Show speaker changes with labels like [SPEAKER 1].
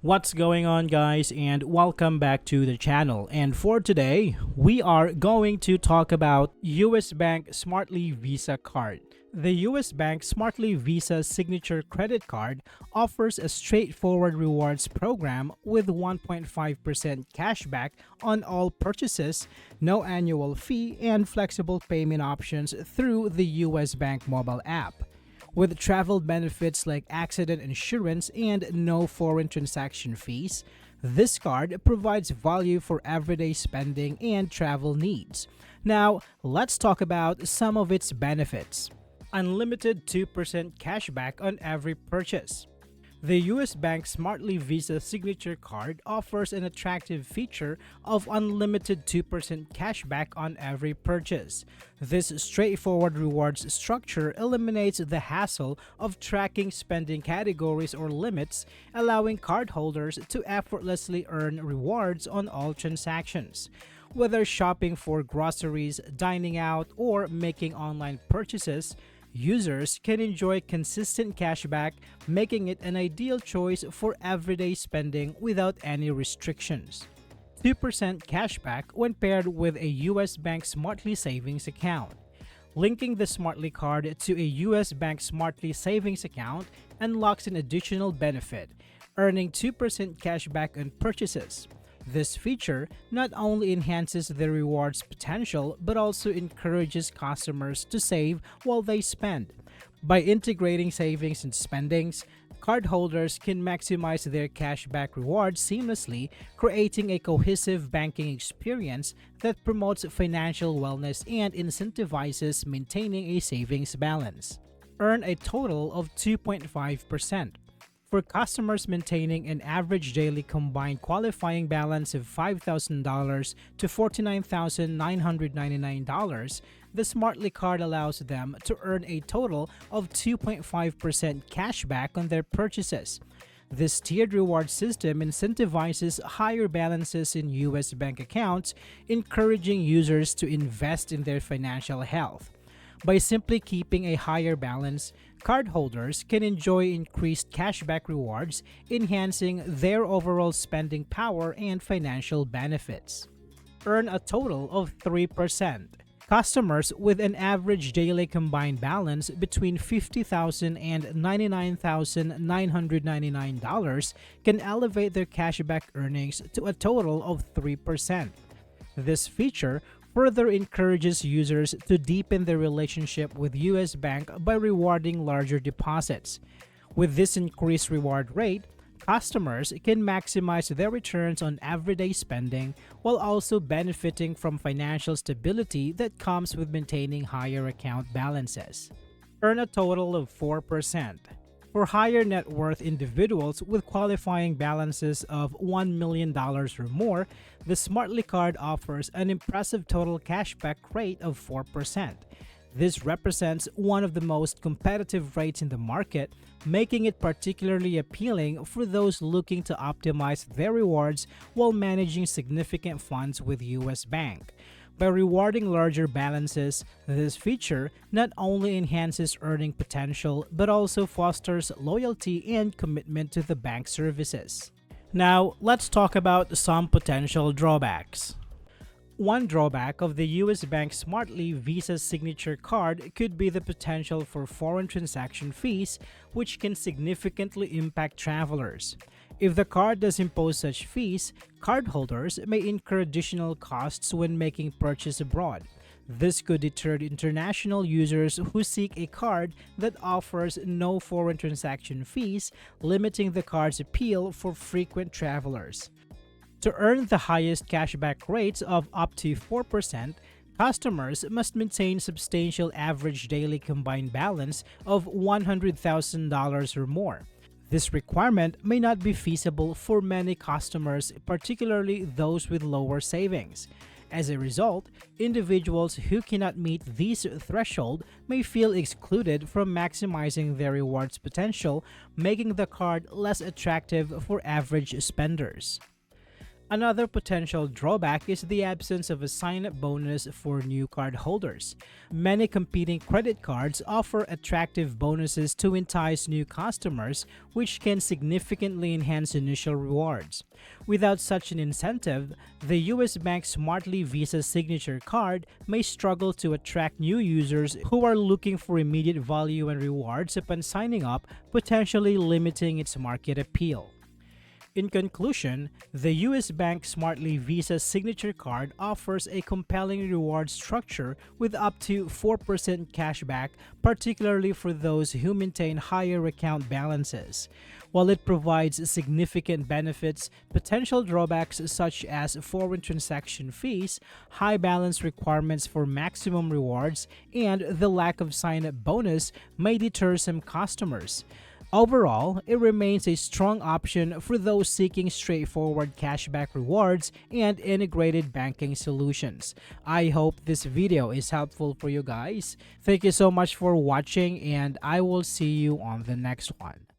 [SPEAKER 1] What's going on, guys, and welcome back to the channel. And for today, we are going to talk about US Bank Smartly Visa Card. The US Bank Smartly Visa Signature Credit Card offers a straightforward rewards program with 1.5% cashback on all purchases, no annual fee, and flexible payment options through the US Bank mobile app. With travel benefits like accident insurance and no foreign transaction fees, this card provides value for everyday spending and travel needs. Now, let's talk about some of its benefits. Unlimited 2% cashback on every purchase. The US Bank Smartly Visa Signature Card offers an attractive feature of unlimited 2% cashback on every purchase. This straightforward rewards structure eliminates the hassle of tracking spending categories or limits, allowing cardholders to effortlessly earn rewards on all transactions. Whether shopping for groceries, dining out, or making online purchases, users can enjoy consistent cashback, making it an ideal choice for everyday spending without any restrictions. 2% cashback when paired with a US Bank Smartly Savings account. Linking the Smartly card to a US Bank Smartly Savings account unlocks an additional benefit, earning 2% cashback on purchases. This feature not only enhances the reward's potential but also encourages customers to save while they spend. By integrating savings and spendings, cardholders can maximize their cashback rewards seamlessly, creating a cohesive banking experience that promotes financial wellness and incentivizes maintaining a savings balance. Earn a total of 2.5%. For customers maintaining an average daily combined qualifying balance of $5,000 to $49,999, the Smartly card allows them to earn a total of 2.5% cashback on their purchases. This tiered reward system incentivizes higher balances in US bank accounts, encouraging users to invest in their financial health. By simply keeping a higher balance, cardholders can enjoy increased cashback rewards, enhancing their overall spending power and financial benefits. Earn a total of 3%. Customers with an average daily combined balance between $50,000 and $99,999 can elevate their cashback earnings to a total of 3%. This feature further encourages users to deepen their relationship with US Bank by rewarding larger deposits. With this increased reward rate, customers can maximize their returns on everyday spending while also benefiting from financial stability that comes with maintaining higher account balances. Earn a total of 4%. For higher net worth individuals with qualifying balances of $1 million or more, the Smartly card offers an impressive total cashback rate of 4%. This represents one of the most competitive rates in the market, making it particularly appealing for those looking to optimize their rewards while managing significant funds with US Bank. By rewarding larger balances, this feature not only enhances earning potential but also fosters loyalty and commitment to the bank services. Now, let's talk about some potential drawbacks. One drawback of the US Bank Smartly Visa Signature Card could be the potential for foreign transaction fees, which can significantly impact travelers. If the card does impose such fees, cardholders may incur additional costs when making purchases abroad. This could deter international users who seek a card that offers no foreign transaction fees, limiting the card's appeal for frequent travelers. To earn the highest cashback rates of up to 4%, customers must maintain substantial average daily combined balance of $100,000 or more. This requirement may not be feasible for many customers, particularly those with lower savings. As a result, individuals who cannot meet this threshold may feel excluded from maximizing their rewards potential, making the card less attractive for average spenders. Another potential drawback is the absence of a sign-up bonus for new card holders. Many competing credit cards offer attractive bonuses to entice new customers, which can significantly enhance initial rewards. Without such an incentive, the US Bank Smartly Visa Signature Card may struggle to attract new users who are looking for immediate value and rewards upon signing up, potentially limiting its market appeal. In conclusion, the US Bank Smartly Visa Signature Card offers a compelling reward structure with up to 4% cashback, particularly for those who maintain higher account balances. While it provides significant benefits, potential drawbacks such as foreign transaction fees, high balance requirements for maximum rewards, and the lack of sign-up bonus may deter some customers. Overall, it remains a strong option for those seeking straightforward cashback rewards and integrated banking solutions. I hope this video is helpful for you guys. Thank you so much for watching, and I will see you on the next one.